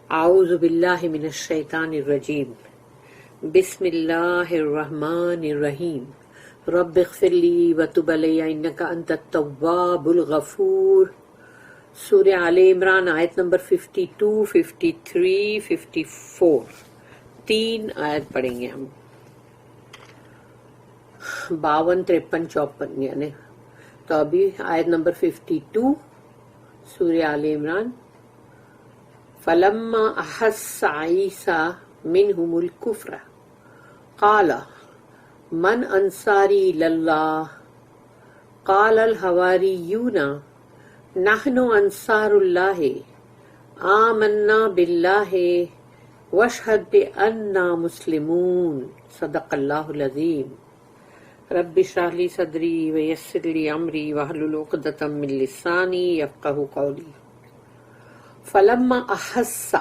اعوذ باللہ من الشیطان الرجیم بسم اللہ الرحمن الرحیم رب اغفر لی وتب علی انک انت التواب الغفور۔ سورہ آل عمران آیت نمبر 52، 53، 54، 3 آیت پڑھیں گے ہم، 52، 53، 54 یعنی۔ تو ابھی آیت نمبر 52 سورہ آل عمران۔ فلما احس عیسیٰ منہم الکفر قال من انصاری اللہ قال الحواریون نحن انصار اللہ آمنا باللہ واشہد بأننا مسلمون۔ صدق اللہ العظیم۔ رب اشرح لی صدری ویسر لی امری واحلل عقدۃ من لسانی یفقہوا قولی۔ فلما احسا،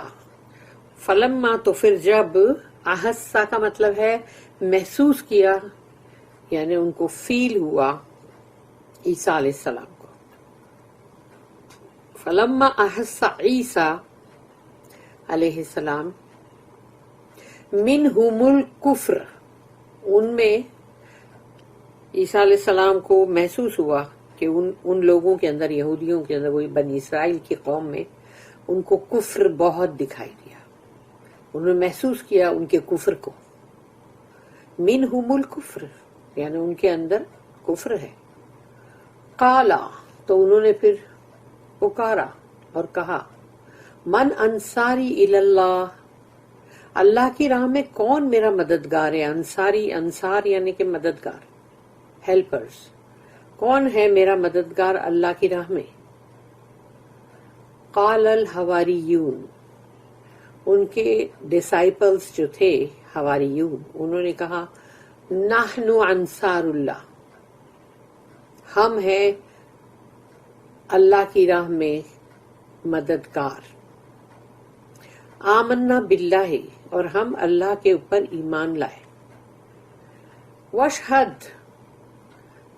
فلما تو پھر جب، احسا کا مطلب ہے محسوس کیا، یعنی ان کو فیل ہوا عیسیٰ علیہ السلام کو۔ فلما احسا عیسیٰ علیہ السلام منہم الکفر، ان میں عیسیٰ علیہ السلام کو محسوس ہوا کہ ان لوگوں کے اندر، یہودیوں کے اندر، وہی بنی اسرائیل کی قوم میں ان کو کفر بہت دکھائی دیا، انہوں نے محسوس کیا ان کے کفر کو۔ منہم الکفر یعنی ان کے اندر کفر ہے۔ قالا تو انہوں نے پھر پکارا اور کہا، من انصاری اللہ، اللہ کی راہ میں کون میرا مددگار ہے؟ انصاری، انصار یعنی کہ مددگار، ہیلپرز، کون ہے میرا مددگار اللہ کی راہ میں؟ قال الحواریون، ان کے ڈسائپلز جو تھے حواریون، انہوں نے کہا نحن انصار اللہ، ہم ہیں اللہ کی راہ میں مددگار۔ آمنا باللہ، اور ہم اللہ کے اوپر ایمان لائے۔ واشہد،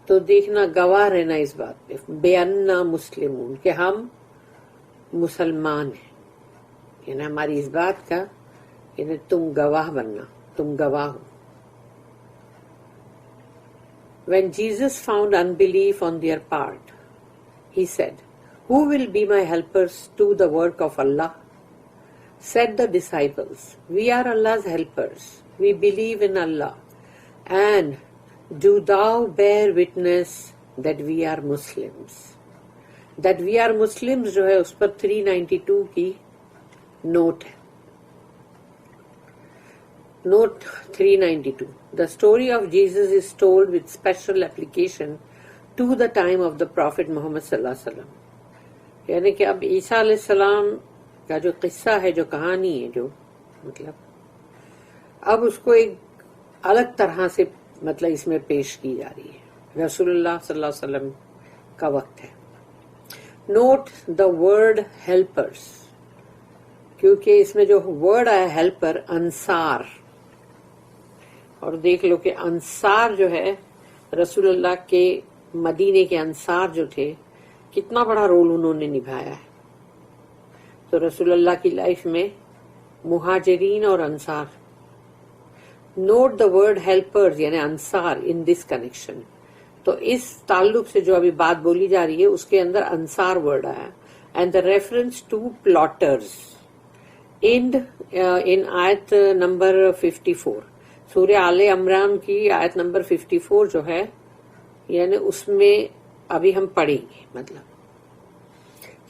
تو دیکھنا، گواہ رہنا اس بات پہ، بأننا مسلمون، کہ ہم مسلمان ہیں، یعنی ہماری اس بات کا، یعنی تم گواہ بننا، تم گواہ ہو۔ When Jesus found unbelief on their part, he said, Who will be my helpers to the work of Allah? Said the disciples, We are Allah's helpers. We believe in Allah. And do thou bear witness that we are Muslims. That we are Muslims جو ہے اس پر 392 کی note ہے۔ Note 392. The story of Jesus is told with special application to the time of the Prophet Muhammad صلی اللہ علیہ وسلم، یعنی کہ اب عیسیٰ علیہ السلام کا جو قصہ ہے، جو کہانی ہے، جو مطلب اب اس کو ایک الگ طرح سے مطلب اس میں پیش کی جا رہی ہے، رسول اللہ صلی اللہ علیہ وسلم کا وقت ہے۔ نوٹ دا ورڈ ہیلپرس، کیونکہ اس میں جو ورڈ آیا ہیلپر، انصار، اور دیکھ لو کہ انصار جو ہے رسول اللہ کے، مدینے کے انصار جو تھے، کتنا بڑا رول انہوں نے نبھایا ہے۔ تو رسول اللہ کی لائف میں مہاجرین اور انصار۔ نوٹ دا ورڈ ہیلپرز یعنی انصار ان دس کنیکشن، تو اس تعلق سے جو ابھی بات بولی جا رہی ہے اس کے اندر انصار ورڈ آیا، اینڈ دا ریفرنس ٹو پلاٹرز ان آیت نمبر 54، سورہ آل عمران کی آیت نمبر 54 جو ہے، یعنی اس میں ابھی ہم پڑھیں گے، مطلب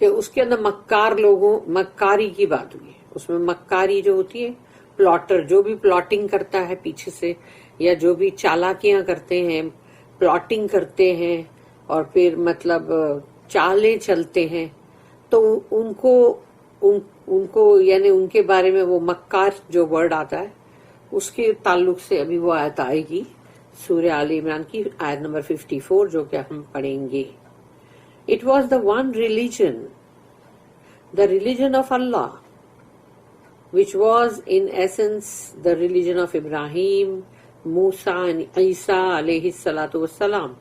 کہ اس کے اندر مکار لوگوں، مکاری کی بات ہوئی ہے۔ اس میں مکاری جو ہوتی ہے، پلاٹر، جو بھی پلاٹنگ کرتا ہے پیچھے سے، یا جو بھی چالاکیاں کرتے ہیں، پلاٹنگ کرتے ہیں، اور پھر مطلب چالیں چلتے ہیں، تو ان کو یعنی ان کے بارے میں وہ مکار جو ورڈ آتا ہے، اس کے تعلق سے ابھی وہ آیت آئے گی سورہ آل عمران کی آیت نمبر 54 جو کہ ہم پڑھیں گے۔ It was the one religion, the religion of Allah, which was in essence the religion of Ibrahim, Musa and عیسیٰ علیہ الصلاۃ والسلام۔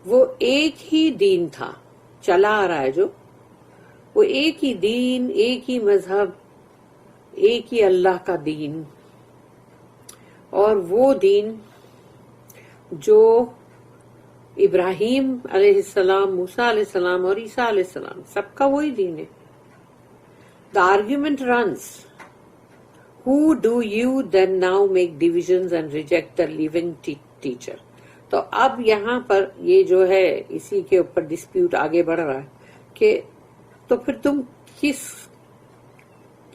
وہ ایک ہی دین تھا، چلا آ رہا ہے جو، وہ ایک ہی دین، ایک ہی مذہب، ایک ہی اللہ کا دین، اور وہ دین جو ابراہیم علیہ السلام، موسیٰ علیہ السلام اور عیسیٰ علیہ السلام سب کا وہی دین ہے. The argument runs, who do you then now make divisions and reject the living teacher? تو اب یہاں پر یہ جو ہے اسی کے اوپر ڈسپیوٹ آگے بڑھ رہا ہے کہ تو پھر تم کس،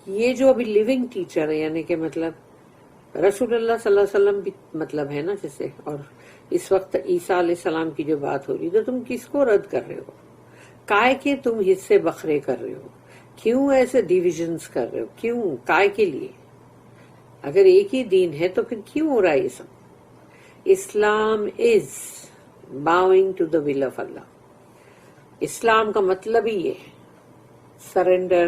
یہ جو ابھی لیونگ ٹیچر ہے یعنی کہ مطلب رسول اللہ صلی اللہ علیہ وسلم بھی مطلب ہے نا جیسے، اور اس وقت عیسیٰ علیہ السلام کی جو بات ہو رہی تو تم کس کو رد کر رہے ہو؟ کائے کے تم حصے بکھرے کر رہے ہو؟ کیوں ایسے ڈیویژنز کر رہے ہو؟ کیوں؟ کائے کے لیے؟ اگر ایک ہی دین ہے تو پھر کیوں ہو رہا ہے یہ سب؟ اسلام از باؤنگ ٹو دا ول آف اللہ. اسلام کا مطلب ہی یہ ہے سرنڈر،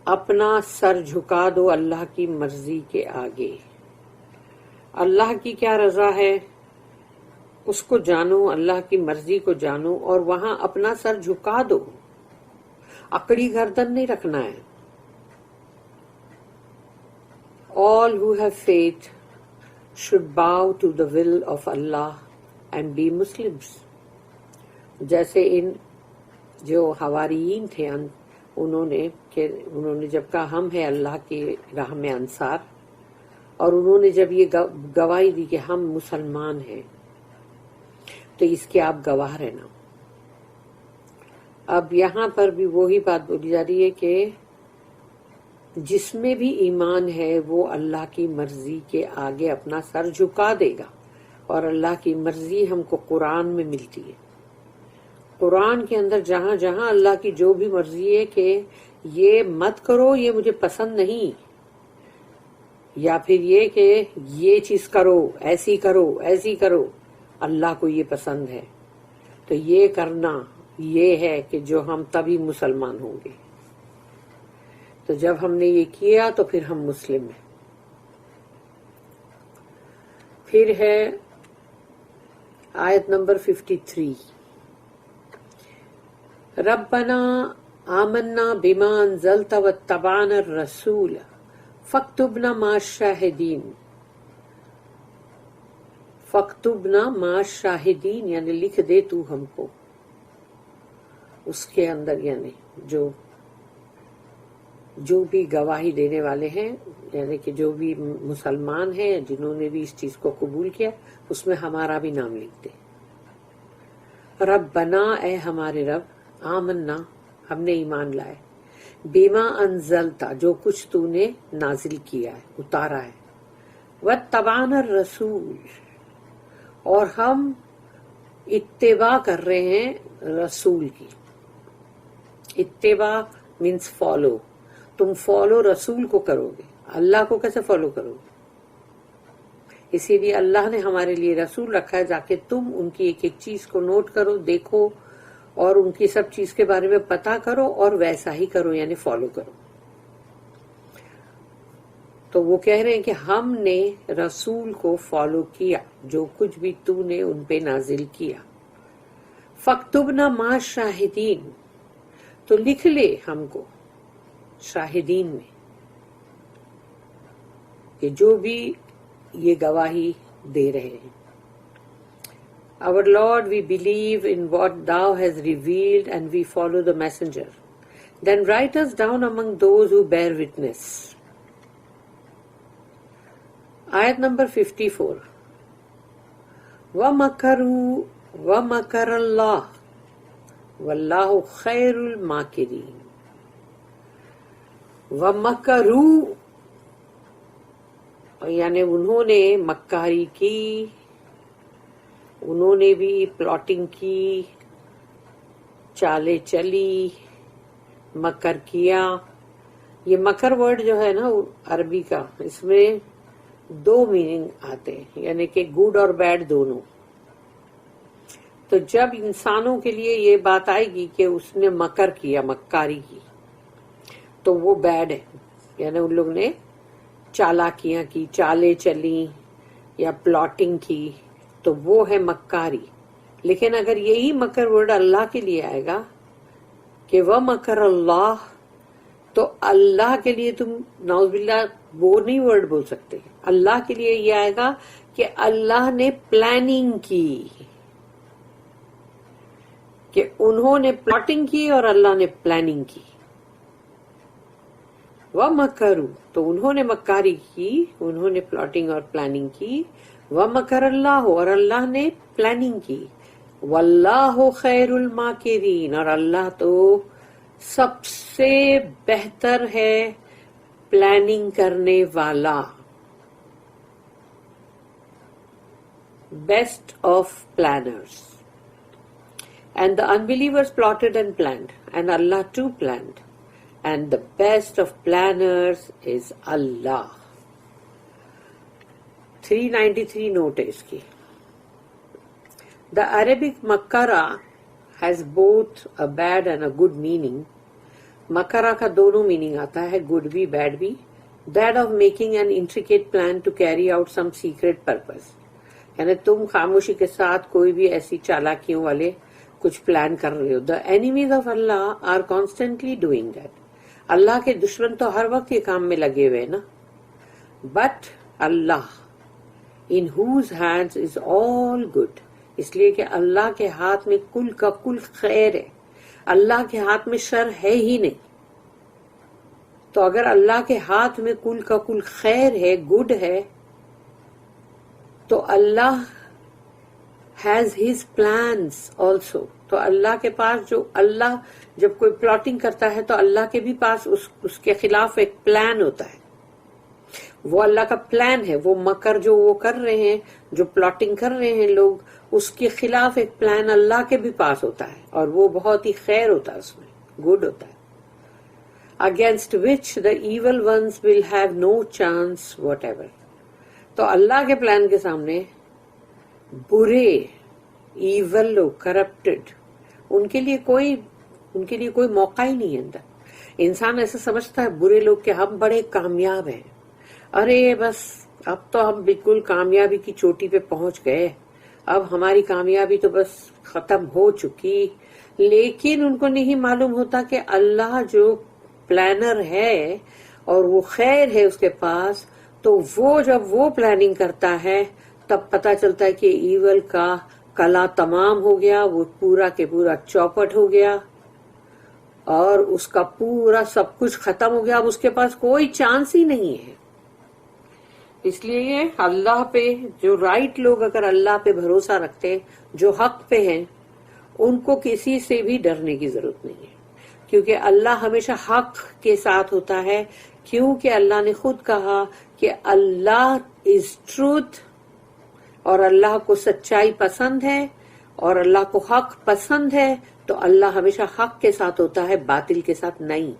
اپنا سر جھکا دو اللہ کی مرضی کے آگے. اللہ کی کیا رضا ہے اس کو جانو، اللہ کی مرضی کو جانو، اور وہاں اپنا سر جھکا دو. اکڑی گردن نہیں رکھنا ہے. All who have faith should bow to the will of Allah and be Muslims. جیسے ان جو حواریین تھے انہوں نے جب کہا ہم ہیں اللہ کی راہ میں انصار، اور انہوں نے جب یہ گواہی دی کہ ہم مسلمان ہیں، تو اس کے آپ گواہ رہنا. اب یہاں پر بھی وہی بات بولی جا رہی ہے کہ جس میں بھی ایمان ہے وہ اللہ کی مرضی کے آگے اپنا سر جھکا دے گا. اور اللہ کی مرضی ہم کو قرآن میں ملتی ہے. قرآن کے اندر جہاں جہاں اللہ کی جو بھی مرضی ہے کہ یہ مت کرو، یہ مجھے پسند نہیں، یا پھر یہ کہ یہ چیز کرو، ایسی کرو ایسی کرو، اللہ کو یہ پسند ہے، تو یہ کرنا یہ ہے کہ جو ہم تبھی مسلمان ہوں گے. تو جب ہم نے یہ کیا تو پھر ہم مسلم ہیں. پھر ہے آیت نمبر 53، ربنا آمنا بما انزلت واتبعنا الرسول فاکتبنا مع الشاہدین. فاکتبنا مع الشاہدین یعنی لکھ دے تو ہم کو اس کے اندر، یعنی جو بھی گواہی دینے والے ہیں، یعنی کہ جو بھی مسلمان ہیں جنہوں نے بھی اس چیز کو قبول کیا، اس میں ہمارا بھی نام لکھ دے. ربنا اے ہمارے رب، آمنا ہم نے ایمان لائے، بیما انزلتا جو کچھ تو نے نازل کیا ہے، اتارا ہے، واتبعنا الرسول اور ہم اتباع کر رہے ہیں رسول کی. اتباع مینس فالو. تم فالو رسول کو کرو گے، اللہ کو کیسے فالو کرو گے؟ اسی لیے اللہ نے ہمارے لیے رسول رکھا ہے تاکہ تم ان کی ایک ایک چیز کو نوٹ کرو، دیکھو، اور ان کی سب چیز کے بارے میں پتا کرو اور ویسا ہی کرو، یعنی فالو کرو. تو وہ کہہ رہے ہیں کہ ہم نے رسول کو فالو کیا، جو کچھ بھی تو نے ان پہ نازل کیا. فاکتبنا مع الشاہدین تو لکھ لے ہم کو شاہدین میں، کہ جو بھی یہ گواہی دے رہے ہیں. Our Lord, we believe in what Thou has revealed and we follow the messenger. Then write us down among those who bear witness. Ayat number 54. وَمَكَرُوا وَمَكَرَ اللَّهُ وَاللَّهُ خَيْرُ الْمَاكِرِينَ. وَمَكَرُوا یعنی انہوں نے مکاری کی، انہوں نے بھی پلاٹنگ کی، چالیں چلی، مکر کیا. یہ مکر ورڈ جو ہے نا عربی کا، اس میں دو میننگ آتے ہیں، یعنی کہ گڈ اور بیڈ دونوں. تو جب انسانوں کے لیے یہ بات آئے گی کہ اس نے مکر کیا، مکاری کی، تو وہ بیڈ ہے، یعنی ان لوگ نے چالاکیاں کی، چالیں چلی یا پلاٹنگ کی، تو وہ ہے مکاری. لیکن اگر یہی مکر ورڈ اللہ کے لیے آئے گا کہ وہ مکر اللہ، تو اللہ کے لیے تم نعوذ باللہ وہ نہیں ورڈ بول سکتے. اللہ کے لیے یہ آئے گا کہ اللہ نے پلاننگ کی، کہ انہوں نے پلاٹنگ کی اور اللہ نے پلاننگ کی. وَمَكَرُوا، تو انہوں نے مکاری کی، انہوں نے پلاٹنگ اور پلاننگ کی. وَمَكَرَ اللَّهُ، اور اللہ نے پلاننگ کی. وَاللَّهُ خَيْرُ الْمَاكِرِينَ، اور اللہ تو سب سے بہتر ہے پلاننگ کرنے والا. Best of planners. And the unbelievers plotted and planned, and Allah too planned. And the best of planners is Allah. 393 note is ki. The Arabic makara has both a bad and a good meaning. Makara ka dono meaning aata hai, good bhi, bad bhi. That of making an intricate plan to carry out some secret purpose. یعنی تم خاموشی کے ساتھ کوئی بھی ایسی چالاکیوں والے کچھ پلان کر رہے ہو. The enemies of Allah are constantly doing that. اللہ کے دشمن تو ہر وقت یہ کام میں لگے ہوئے نا. But Allah in whose hands is all good, اس لیے کہ اللہ کے ہاتھ میں کل کا کل خیر ہے. اللہ کے ہاتھ میں شر ہے ہی نہیں. تو اگر اللہ کے ہاتھ میں کل کا کل خیر ہے، گڈ ہے، تو اللہ has his plans also. تو اللہ کے پاس جو اللہ جب کوئی پلاٹنگ کرتا ہے تو اللہ کے بھی پاس اس کے خلاف ایک پلان ہوتا ہے. وہ اللہ کا پلان ہے. وہ مکر جو وہ کر رہے ہیں، جو پلاٹنگ کر رہے ہیں لوگ، اس کے خلاف ایک پلان اللہ کے بھی پاس ہوتا ہے، اور وہ بہت ہی خیر ہوتا ہے، اس میں گڈ ہوتا ہے. against which the evil ones will have no chance whatever. تو اللہ کے پلان کے سامنے برے، ایول لوگ، کرپٹڈ، ان کے لیے کوئی موقع ہی نہیں ہے اندر. انسان ایسا سمجھتا ہے برے لوگ کہ ہم بڑے کامیاب ہیں، ارے بس اب تو ہم بالکل کامیابی کی چوٹی پہ پہنچ گئے، اب ہماری کامیابی تو بس ختم ہو چکی. لیکن ان کو نہیں معلوم ہوتا کہ اللہ جو پلانر ہے اور وہ خیر ہے اس کے پاس، تو وہ جب وہ پلاننگ کرتا ہے تب پتا چلتا ہے کہ ایول کا کلا تمام ہو گیا، وہ پورا کے پورا چوپٹ ہو گیا اور اس کا پورا سب کچھ ختم ہو گیا. اب اس کے پاس کوئی چانس ہی نہیں ہے. اس لیے اللہ پہ جو رائٹ لوگ اگر اللہ پہ بھروسہ رکھتے، جو حق پہ ہیں، ان کو کسی سے بھی ڈرنے کی ضرورت نہیں ہے، کیونکہ اللہ ہمیشہ حق کے ساتھ ہوتا ہے. کیونکہ اللہ نے خود کہا کہ اللہ از ٹروتھ، اور اللہ کو سچائی پسند ہے اور اللہ کو حق پسند ہے. تو اللہ ہمیشہ حق کے ساتھ ہوتا ہے، باطل کے ساتھ نہیں.